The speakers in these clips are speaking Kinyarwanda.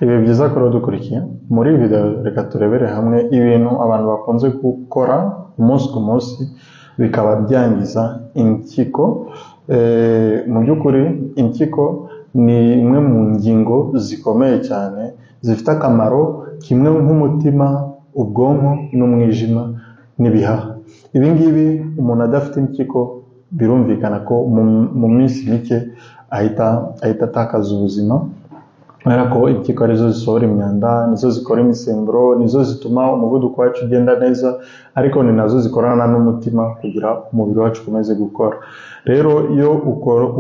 Ibi byiza ko dukurikiye muri video reka turebere hamwe ibintu abantu bakunze gukora umunsi ku munsi bikaba byangiza impyiko. Mu by'ukuri impyiko ni imwe mu ngingo zikomeye cyane zifite akamaro kimwe nk'umutima, ubwonko n'umwijima n'ibihaha. Ibi ngibi umuntu adafite impyiko birumvikana ko mu minsi mike ahita atakaza ubuzima, kubera ko impyiko arizo zisohora imyanda, nizo zikora imisemburo, nizo zituma umuvuduko wacu ugenda neza, ariko ni nazo zikorana n'umutima kugira umubiri wacu ukomeze gukora. Rero iyo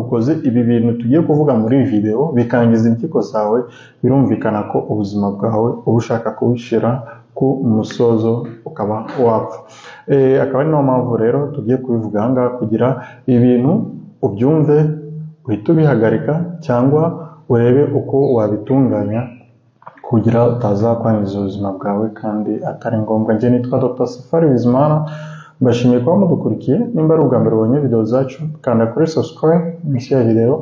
ukoze ibi bintu tugiye kuvuga muri iyi video bikangiza impyiko zawe, birumvikana ko ubuzima bwawe uba ushaka kubishira ku musozo ukaba wapfa. Akaba ari nayo mpamvu rero tugiye kubivuga aha ngaha kugira ibintu ubyumve uhita ubihagarika cyangwa urebe uko wabitunganya kugira utazakwangiza ubuzima bwawe kandi atari ngombwa. Njye nitwa Dr. Safari Bizimana, mbashimiye kuba mudukurikiye. Nimba ari ubwa mbere ubonye video zacu, kanda kuri subscribe munsi ya video,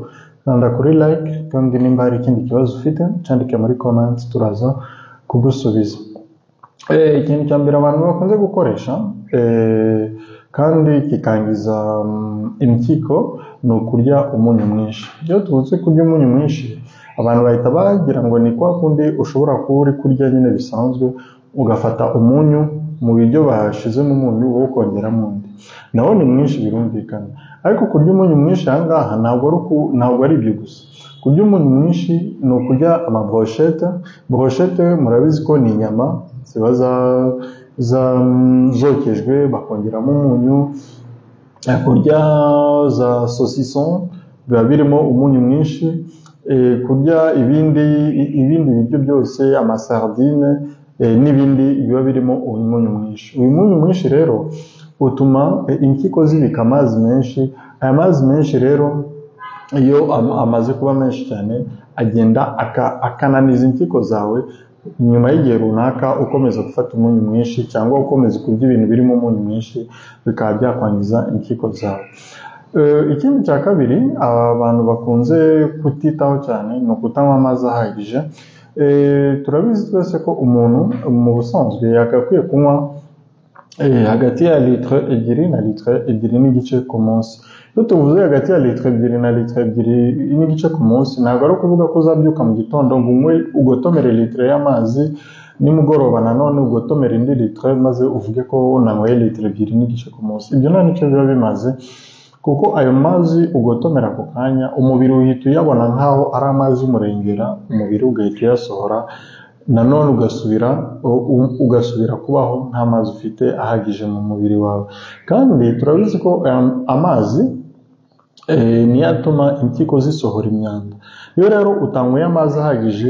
kanda kuri like, kandi nimba hari ikindi kibazo ufite cyandike muri comments turaza kugusubiza. Ikintu cya mbere abantu bakunze gukoresha kandi kikangiza impyiko ni ukurya umunyu mwinshi. Iyo tuvuze kurya umunyu mwinshi, abantu bahita bagira ngo ni kwa kundi ushobora kuba uri kurya nyine bisanzwe, ugafata umunyu mu biryo bashizemo umunyu wo kongeramo undi, nawo ni mwinshi birumvikana. Ariko kurya umunyu mwinshi aha ngaha ntabwo ari ibyo gusa. Kurya umunyu mwinshi ni ukurya amabroshete. Broshete murabizi ko ni inyama ziba zokejwe bakongeramo umunyu. Kurya za saucisson biba birimo umunyu mwinshi. Kurya ibindi biryo byose, amasardine n'ibindi biba birimo umunyu mwinshi. Uyu munyu mwinshi rero utuma impyiko zibika amazi menshi. Aya mazi menshi rero iyo amaze kuba menshi cyane agenda akananiza impyiko zawe. Nyuma y'igihe runaka ukomeza gufata umunyu mwinshi cyangwa ukomeza kurya ibintu birimo umunyu mwinshi, bikaba byakwangiza impyiko zawe. Ikindi cya kabiri abantu bakunze kutitaho cyane ni ukutanywa amazi ahagije. Turabizi twese ko umuntu mu busanzwe yagakwiye kunywa hagati ya litiro ebyiri na litiro ebyiri n'igice ku munsi. Iyo tuvuze hagati ya litiro ebyiri na litiro ebyiri n'igice ku munsi, ntabwo ari ukuvuga ko uzabyuka mu gitondo ngo unywe ugotomere litiro y'amazi, nimugoroba nanone ugotomere indi litiro, maze uvuge ko unanyweye litiro ebyiri n'igice ku munsi. Ibyo nta nicyo biba bimaze, kuko ayo mazi ugotomera ako kanya umubiri uhita uyabona nk'aho ari amazi y'umurengera, umubiri ugahita uyasohora, nanone ugasubira kubaho nta mazi ufite ahagije mu mubiri wawe. Kandi turabizi ko amazi niyo atuma impyiko zisohora imyanda. Iyo rero utanyweye amazi ahagije,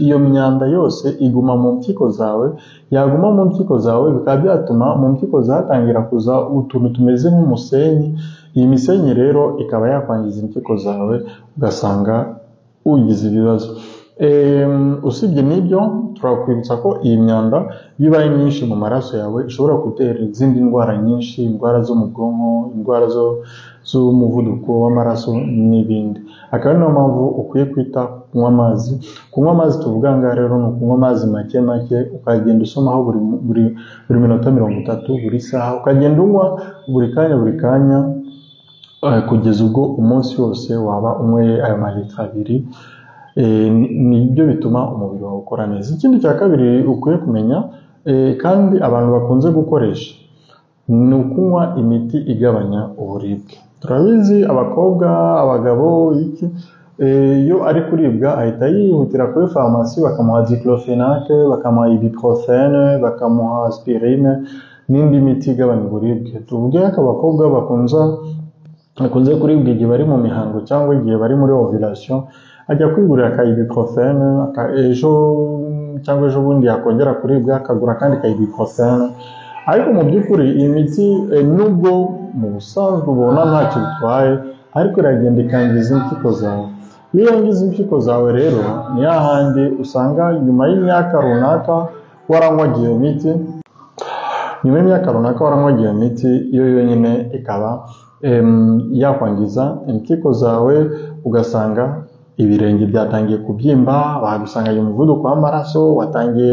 iyo myanda yose iguma mu mpyiko zawe. Yaguma mu mpyiko zawe bikaba byatuma mu mpyiko zatangira kuza utuntu tumeze nk'umusenyi. Iyi misenyi rero ikaba yakwangiza impyiko zawe, ugasanga ugize ibibazo. Usibye n'ibyo, turakwibutsa ko iyi myanda bibaye myinshi mu maraso yawe ishobora gutera izindi ndwara nyinshi, indwara zo mu bwonko, indwara z'umuvuduko w'amaraso n'ibindi. Akaba niyo mpamvu ukwiye kwita kunywa amazi. Kunywa amazi tuvuga ngaha rero ni ukunywa amazi make make, ukagenda usomaho buri minota 30, buri saha, ukagenda unywa buri kanya kugeza ubwo umunsi wose waba unyweye ayo malitiro abiri. Nibyo bituma umubiri wawe ukora neza. Ikindi cya kabiri ukwiye kumenya kandi abantu bakunze gukoresha ni ukunywa imiti igabanya uburibwe. Turabizi abakobwa, abagabo, iyo ari kuribwa ahita yihutira kuri farumasi bakamuha diclofenac, bakamuha ibuprofene, bakamuha aspirine n'indi miti igabanya uburibwe. Tuvuge ko abakobwa bakunze kuribwa igihe bari mu mihango cyangwa igihe bari muri ovulation, ajya kwigurira ka ibuprofene, ejo bundi yakongera kuribwa akagura kandi ka ibuprofene. Ariko mu by'ukuri iyi miti nubwo mu busanzwe ubona ntacyo bitwaye, ariko iragenda ikangiza impyiko zawe. Iyo yangiza impyiko zawe rero ni hahandi usanga nyuma y'imyaka runaka waranywaga iyo miti, iyo yonyine ikaba yakwangiza impyiko zawe, ugasanga ibirenge byatangiye kubyimba, bagusanganye umuvuduko w'amaraso watangiye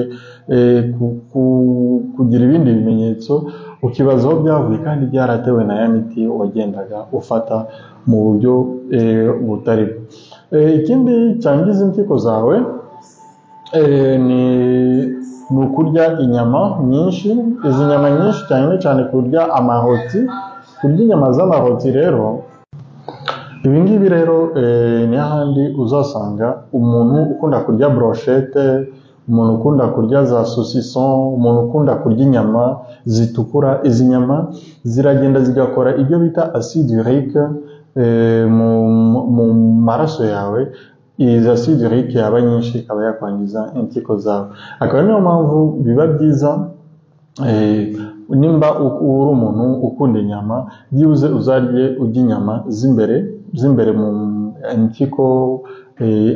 kugira ibindi bimenyetso, ukibaza aho byavuye kandi byaratewe na ya miti wagendaga ufata mu buryo butari bwo. Ikindi cyangiza impyiko zawe ni ukurya inyama nyinshi. Izi nyama nyinshi cyane cyane kurya amaroti, kurya inyama z'amaroti rero, ibi ngibi rero ni ahandi uzasanga umuntu ukunda kurya brochette, umuntu ukunda kurya za saucisson, umuntu ukunda kurya inyama zitukura. Izi nyama ziragenda zigakora ibyo bita acide urique mu maraso yawe. Izi acide urique yaba nyinshi ikaba yakwangiza impyiko zawe. Akaba niyo mpamvu biba byiza nimba uri umuntu ukunda inyama, byibuze uzarye urya inyama z'imbere mu impyiko,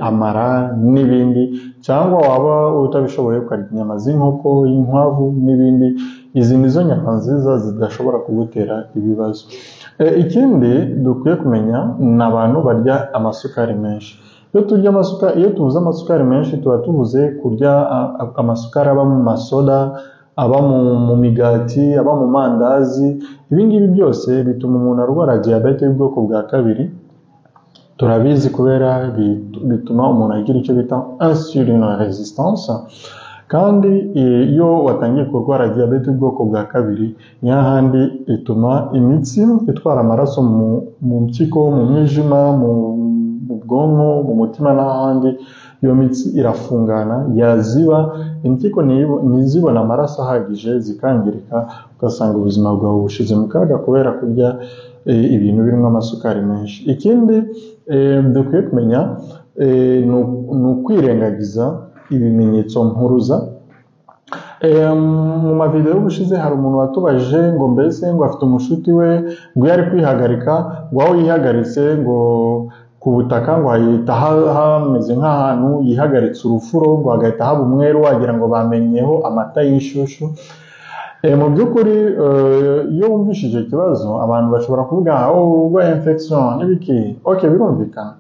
amara n'ibindi, cyangwa waba utabishoboye ukarya inyama z'inkoko, inkwavu n'ibindi. Izi nizo nyama nziza zidashobora kugutera ibibazo. Ikindi dukwiye kumenya ni abantu barya amasukari menshi. Iyo tuvuze amasukari menshi tuba tuvuze kurya amasukari aba mu masoda, aba mu migati, aba mu mandazi. Ibi ngibi byose bituma umuntu arwara diyabete y'ubwoko bwa kabiri. Turabizi kubera bituma umuntu agira icyo bita insuline resistance. Kandi iyo watangiye kurwara diyabete y'ubwoko bwa kabiri, ni hahandi ituma imitsi itwara amaraso mu mpyiko, mu mwijima, mu bwonko, mu mutima n'ahandi, iyo mitsi irafungana, yaziba, impyiko ntizibona amaraso ahagije, zikangirika, ugasanga ubuzima bwawe bushize mu kaga kubera kurya ibintu birimo amasukari menshi. Ikindi dukwiye kumenya ni ukwirengagiza ibimenyetso mpuruza. Mu mavideo y'ubushize hari umuntu watubajije ngo mbese ngo afite umushuti we ngo yari kwihagarika, ngo aho yihagaritse ngo ku butaka ngo hahita hameze nk'ahantu yihagaritse urufuro, ngo hagahita haba umweru wagira ngo bamenyeho amata y'ishushu. Mu by'ukuri iyo wumvishije ikibazo abantu bashobora kuvuga urwaye infection n'ibiki, okay, birumvikana,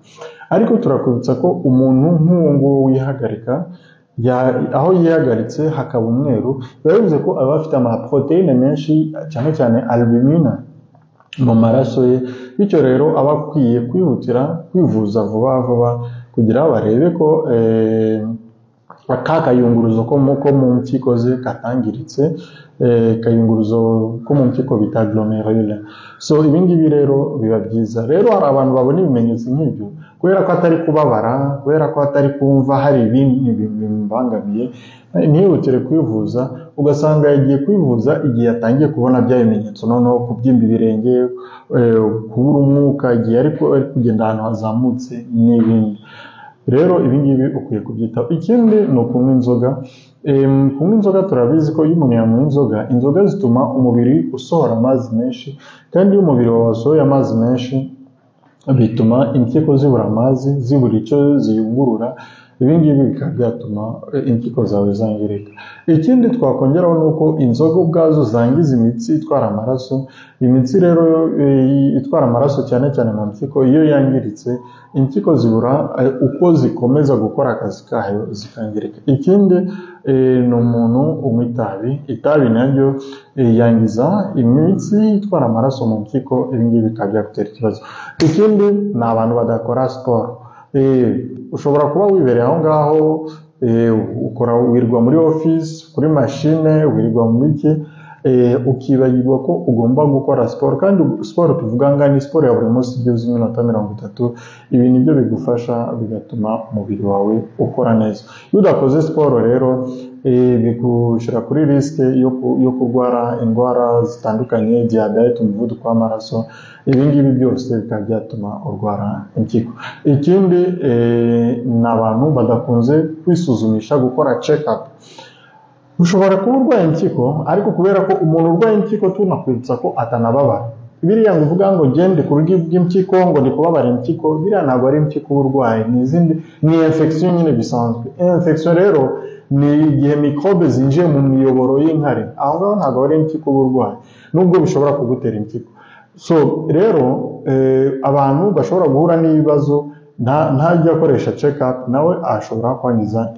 ariko turakwibutsa ko umuntu nk'uwo nguwo wihagarika, aho yihagaritse hakaba umweru, biba bivuze ko aba afite amaproteine menshi, cyane cyane albumine mu maraso ye. Bityo rero aba akwiye kwihutira kwivuza vuba vuba kugira barebe ko akayunguruzo ko mu mpyiko ze katangiritse, kayunguruzo ko mu mpyiko bita glomerule. So ibingibi rero biba byiza. Rero hari abantu babona ibimenyetso nk'ibyo kubera ko atari kubabara, kubera ko atari kumva hari ibindi bimubangamiye, ntihutire kwivuza, ugasanga yagiye kwivuza igihe yatangiye kubona bya bimenyetso, noneho kubyimba ibirenge, kubura umwuka igihe ari kugenda ahantu hazamutse n'ibindi. Rero ibingibi ukwiye kubyitaho. Ikindi ni ukunywa inzoga. Kunywa inzoga turabizi ko iyo umuntu yanywa inzoga zituma umubiri usohora amazi menshi, kandi iyo umubiri wawe wasohoye amazi menshi bituma impyiko zibura amazi, zibura icyo ziyungurura. Ibingibi bikaba byatuma impyiko zawe zangirika. Ikindi twakongeraho ni uko inzoga ubwazo zangiza imitsi itwara amaraso. Imitsi rero itwara amaraso cyane cyane mu mpyiko, iyo yangiritse impyiko zibura uko zikomeza gukora akazi kayo, zikangirika. Ikindi ni umuntu unywa itabi naryo yangiza imitsi itwara amaraso mu mpyiko. Ibingibi bikaba byagutera ikibazo. Ikindi ni abantu badakora siporo. Ushobora kuba wibereye aho ngaho, wirirwa muri office, kuri machine, wirirwa mu biki, ukibagirwa ko ugomba gukora siporo. Kandi siporo tuvuga nga ni siporo ya buri munsi byibuze iminota 30. Ibi nibyo bigufasha bigatuma umubiri wawe ukora neza. Iyo udakoze siporo rero bigushyira kuri risike yo kurwara indwara zitandukanye, diyabete, umuvuduko w'amaraso. Ibi ngibi byose bikaba byatuma urwara impyiko. Ikindi ni abantu badakunze kwisuzumisha, gukora check up. Ushobora kuba urwaye impyiko, ariko kubera ko umuntu urwaye impyiko tunakwibutsa ko atanababara. Biriya ngo uvuga ngo gende ku rugi bw'impyiko ngo ndi kubabara impyiko, biriya ntabwo ari impyiko uburwayi, ni infection nyine bisanzwe. Infection rero ni igihe microbe zinjiye mu miyoboro y'inkari, aho ngaho ntabwo ari impyiko uburwayi, nubwo bishobora kugutera impyiko. So rero abantu bashobora guhura n'ibibazo ntajya akoresha check up nawe ashobora kwangiza